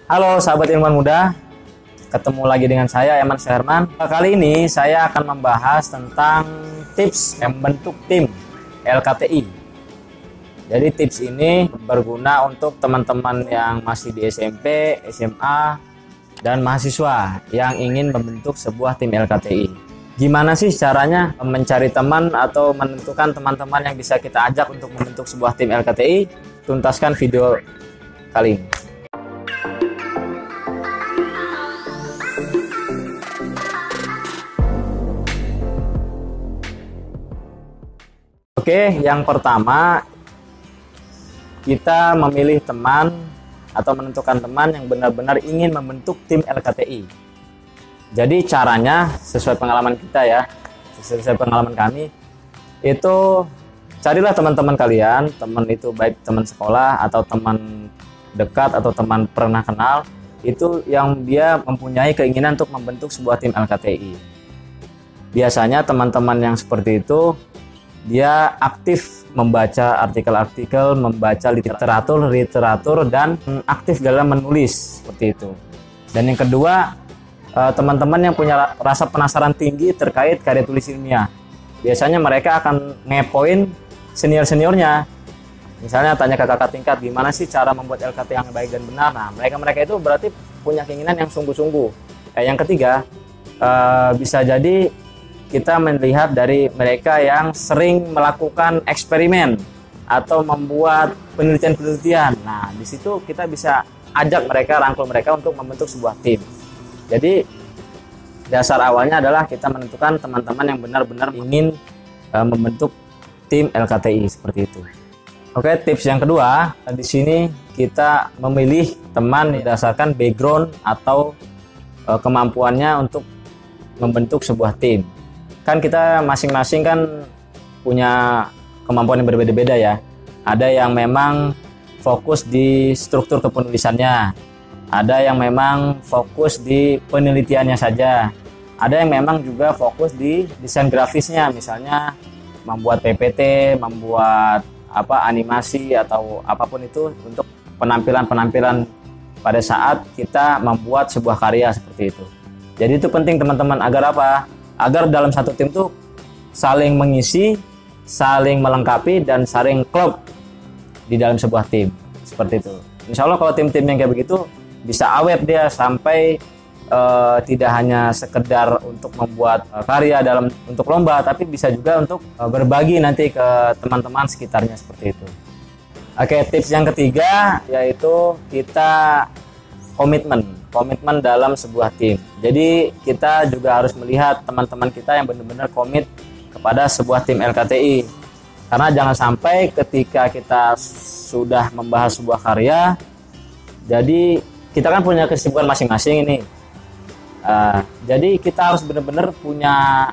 Halo sahabat ilmuwan muda, ketemu lagi dengan saya Eman Syahirman. Kali ini saya akan membahas tentang tips membentuk tim LKTI. Jadi tips ini berguna untuk teman-teman yang masih di SMP, SMA, dan mahasiswa yang ingin membentuk sebuah tim LKTI. Gimana sih caranya mencari teman atau menentukan teman-teman yang bisa kita ajak untuk membentuk sebuah tim LKTI? Tuntaskan video kali ini. Oke, yang pertama kita memilih teman atau menentukan teman yang benar-benar ingin membentuk tim LKTI. Jadi caranya sesuai pengalaman kita ya, sesuai pengalaman kami, itu carilah teman-teman kalian, teman itu baik teman sekolah atau teman dekat atau teman pernah kenal, itu yang dia mempunyai keinginan untuk membentuk sebuah tim LKTI. Biasanya teman-teman yang seperti itu dia aktif membaca artikel-artikel, membaca literatur, dan aktif dalam menulis seperti itu. Dan yang kedua, teman-teman yang punya rasa penasaran tinggi terkait karya tulis ilmiah. Biasanya mereka akan ngepoin senior-seniornya. Misalnya tanya ke kakak tingkat, gimana sih cara membuat LKT yang baik dan benar. Nah, mereka itu berarti punya keinginan yang sungguh-sungguh. Yang ketiga, bisa jadi kita melihat dari mereka yang sering melakukan eksperimen atau membuat penelitian-penelitian. Nah, di situ kita bisa ajak mereka, rangkul mereka untuk membentuk sebuah tim. Jadi, dasar awalnya adalah kita menentukan teman-teman yang benar-benar ingin membentuk tim LKTI seperti itu. Oke, tips yang kedua, di sini kita memilih teman berdasarkan background atau kemampuannya untuk membentuk sebuah tim. Kan kita masing-masing kan punya kemampuan yang berbeda-beda ya. Ada yang memang fokus di struktur kepenulisannya, ada yang memang fokus di penelitiannya saja, ada yang memang juga fokus di desain grafisnya, misalnya membuat PPT, membuat animasi atau apapun itu untuk penampilan-penampilan pada saat kita membuat sebuah karya seperti itu. Jadi itu penting teman-teman, agar apa? Agar dalam satu tim tuh saling mengisi, saling melengkapi, dan saling klop di dalam sebuah tim seperti itu. Insya Allah kalau tim-tim yang kayak begitu bisa awet dia sampai tidak hanya sekedar untuk membuat karya untuk lomba, tapi bisa juga untuk berbagi nanti ke teman-teman sekitarnya seperti itu. Oke, tips yang ketiga yaitu kita komitmen dalam sebuah tim. Jadi kita juga harus melihat teman-teman kita yang benar-benar komit kepada sebuah tim LKTI. Karena jangan sampai ketika kita sudah membahas sebuah karya, jadi kita kan punya kesibukan masing-masing ini. Jadi kita harus benar-benar punya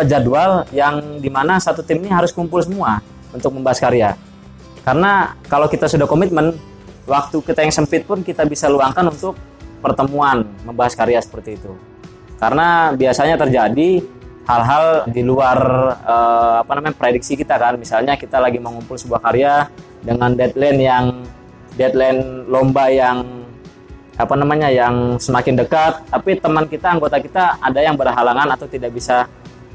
jadwal yang dimana satu tim ini harus kumpul semua untuk membahas karya. Karena kalau kita sudah komitmen, waktu kita yang sempit pun kita bisa luangkan untuk pertemuan membahas karya seperti itu. Karena biasanya terjadi hal-hal di luar prediksi kita kan. Misalnya kita lagi mengumpul sebuah karya dengan deadline lomba yang yang semakin dekat, tapi teman kita, anggota kita ada yang berhalangan atau tidak bisa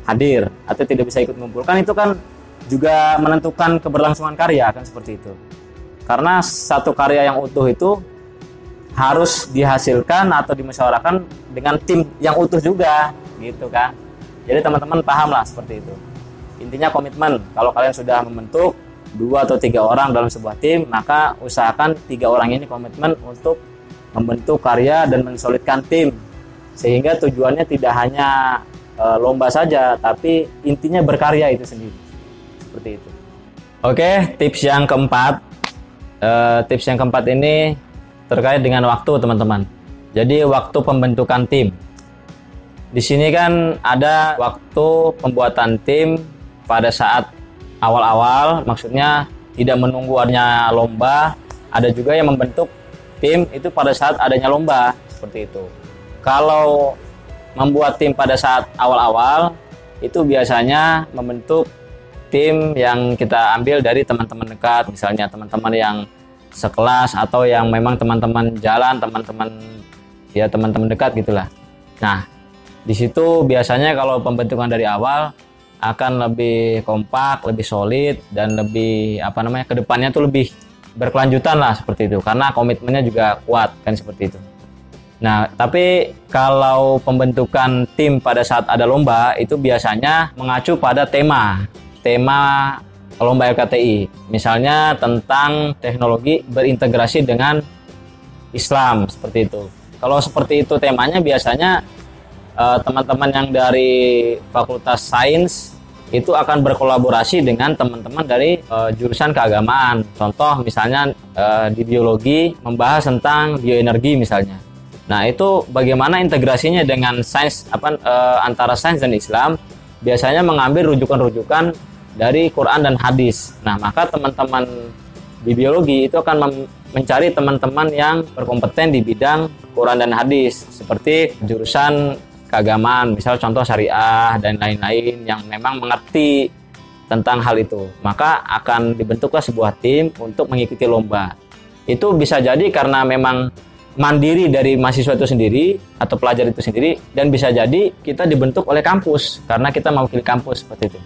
hadir atau tidak bisa ikut mengumpulkan, itu kan juga menentukan keberlangsungan karya kan seperti itu. Karena satu karya yang utuh itu harus dihasilkan atau dimusyawarahkan dengan tim yang utuh juga, gitu kan. Jadi teman-teman paham lah seperti itu. Intinya komitmen. Kalau kalian sudah membentuk 2 atau 3 orang dalam sebuah tim, maka usahakan 3 orang ini komitmen untuk membentuk karya dan mensolidkan tim. Sehingga tujuannya tidak hanya lomba saja, tapi intinya berkarya itu sendiri. Seperti itu. Oke, tips yang keempat. Tips yang keempat ini terkait dengan waktu teman-teman. Jadi waktu pembentukan tim. Di sini kan ada waktu pembuatan tim pada saat awal-awal, maksudnya tidak menunggu adanya lomba. Ada juga yang membentuk tim itu pada saat adanya lomba, seperti itu. Kalau membuat tim pada saat awal-awal, itu biasanya membentuk tim yang kita ambil dari teman-teman dekat, misalnya teman-teman yang sekelas atau yang memang teman-teman jalan, teman-teman dekat gitulah. Nah, di situ biasanya kalau pembentukan dari awal akan lebih kompak, lebih solid, dan lebih kedepannya tuh lebih berkelanjutan lah seperti itu, karena komitmennya juga kuat kan seperti itu. Nah, tapi kalau pembentukan tim pada saat ada lomba itu biasanya mengacu pada tema lomba LKTI. Misalnya tentang teknologi berintegrasi dengan Islam seperti itu. Kalau seperti itu temanya biasanya teman-teman yang dari Fakultas Sains itu akan berkolaborasi dengan teman-teman dari jurusan keagamaan. Contoh misalnya di biologi membahas tentang bioenergi misalnya. Nah, itu bagaimana integrasinya dengan sains antara sains dan Islam, biasanya mengambil rujukan-rujukan dari Quran dan hadis. Nah, maka teman-teman di biologi itu akan mencari teman-teman yang berkompeten di bidang Quran dan hadis, seperti jurusan keagamaan, misal contoh syariah dan lain-lain yang memang mengerti tentang hal itu. Maka akan dibentuklah sebuah tim untuk mengikuti lomba. Itu bisa jadi karena memang mandiri dari mahasiswa itu sendiri atau pelajar itu sendiri, dan bisa jadi kita dibentuk oleh kampus karena kita mewakili kampus seperti itu.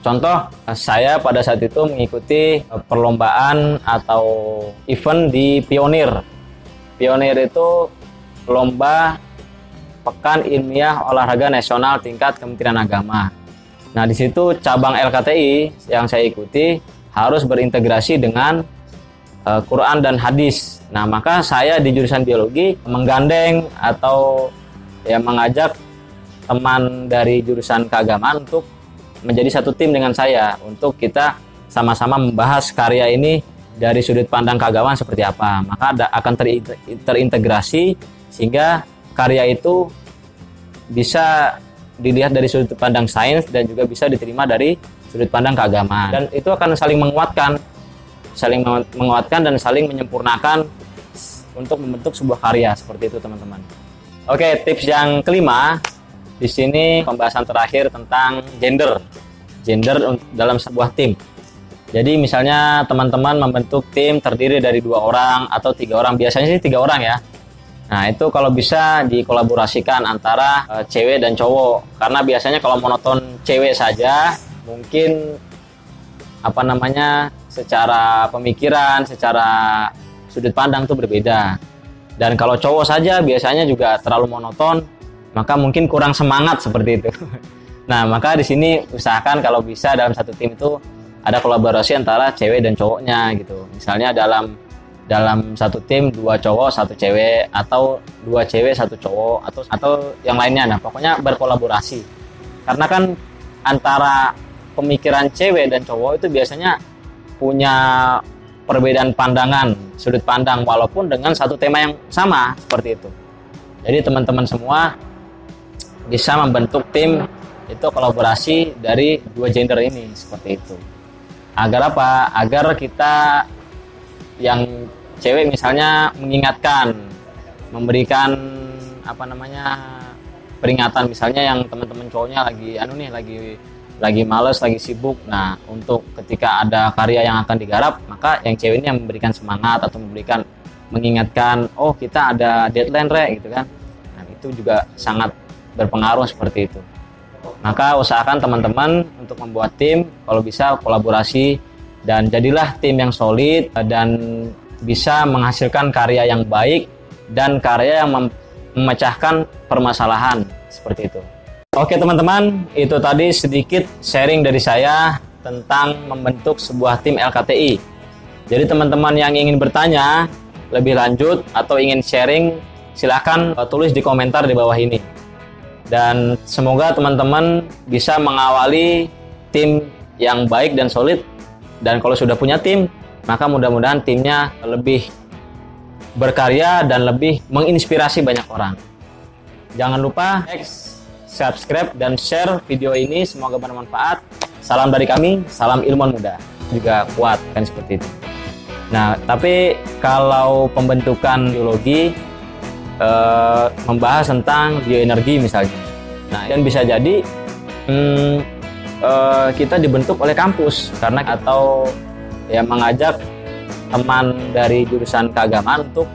Contoh, saya pada saat itu mengikuti perlombaan atau event di Pionir. Pionir itu lomba Pekan Ilmiah Olahraga Nasional tingkat Kementerian Agama. Nah, di situ cabang LKTI yang saya ikuti harus berintegrasi dengan Quran dan hadis. Nah, maka saya di jurusan biologi menggandeng atau mengajak teman dari jurusan keagamaan untuk menjadi satu tim dengan saya untuk kita sama-sama membahas karya ini dari sudut pandang keagamaan seperti apa. Maka akan terintegrasi sehingga karya itu bisa dilihat dari sudut pandang sains dan juga bisa diterima dari sudut pandang keagamaan. Dan itu akan saling menguatkan dan saling menyempurnakan untuk membentuk sebuah karya seperti itu, teman-teman. Oke, tips yang kelima di sini pembahasan terakhir tentang gender dalam sebuah tim. Jadi misalnya teman-teman membentuk tim terdiri dari 2 orang atau 3 orang, biasanya sih 3 orang ya. Nah, itu kalau bisa dikolaborasikan antara cewek dan cowok, karena biasanya kalau monoton cewek saja mungkin secara pemikiran, secara sudut pandang itu berbeda. Dan kalau cowok saja biasanya juga terlalu monoton, maka mungkin kurang semangat seperti itu. Nah, maka di sini usahakan kalau bisa dalam satu tim itu ada kolaborasi antara cewek dan cowoknya gitu. Misalnya dalam satu tim 2 cowok 1 cewek, atau 2 cewek 1 cowok, atau yang lainnya. Nah, pokoknya berkolaborasi. Karena kan antara pemikiran cewek dan cowok itu biasanya punya perbedaan pandangan, sudut pandang, walaupun dengan satu tema yang sama seperti itu. Jadi teman-teman semua bisa membentuk tim itu kolaborasi dari 2 gender ini seperti itu. Agar apa? Agar kita yang cewek misalnya mengingatkan, memberikan peringatan, misalnya yang teman-teman cowoknya lagi males, lagi sibuk. Nah, untuk ketika ada karya yang akan digarap, maka yang cewek ini yang memberikan semangat atau mengingatkan, oh kita ada deadline gitu kan. Nah, itu juga sangat berpengaruh seperti itu. Maka usahakan teman-teman untuk membuat tim, kalau bisa kolaborasi, dan jadilah tim yang solid dan bisa menghasilkan karya yang baik dan karya yang memecahkan permasalahan seperti itu. Oke teman-teman, itu tadi sedikit sharing dari saya tentang membentuk sebuah tim LKTI. Jadi teman-teman yang ingin bertanya lebih lanjut atau ingin sharing, silahkan tulis di komentar di bawah ini. Dan semoga teman-teman bisa mengawali tim yang baik dan solid. Dan kalau sudah punya tim, maka mudah-mudahan timnya lebih berkarya dan lebih menginspirasi banyak orang. Jangan lupa like, subscribe, dan share video ini. Semoga bermanfaat. Salam dari kami, salam ilmuwan muda. Juga kuat kan seperti itu. Nah, tapi kalau pembentukan biologi membahas tentang bioenergi misalnya. Nah, dan bisa jadi kita dibentuk oleh kampus atau mengajak teman dari jurusan keagamaan untuk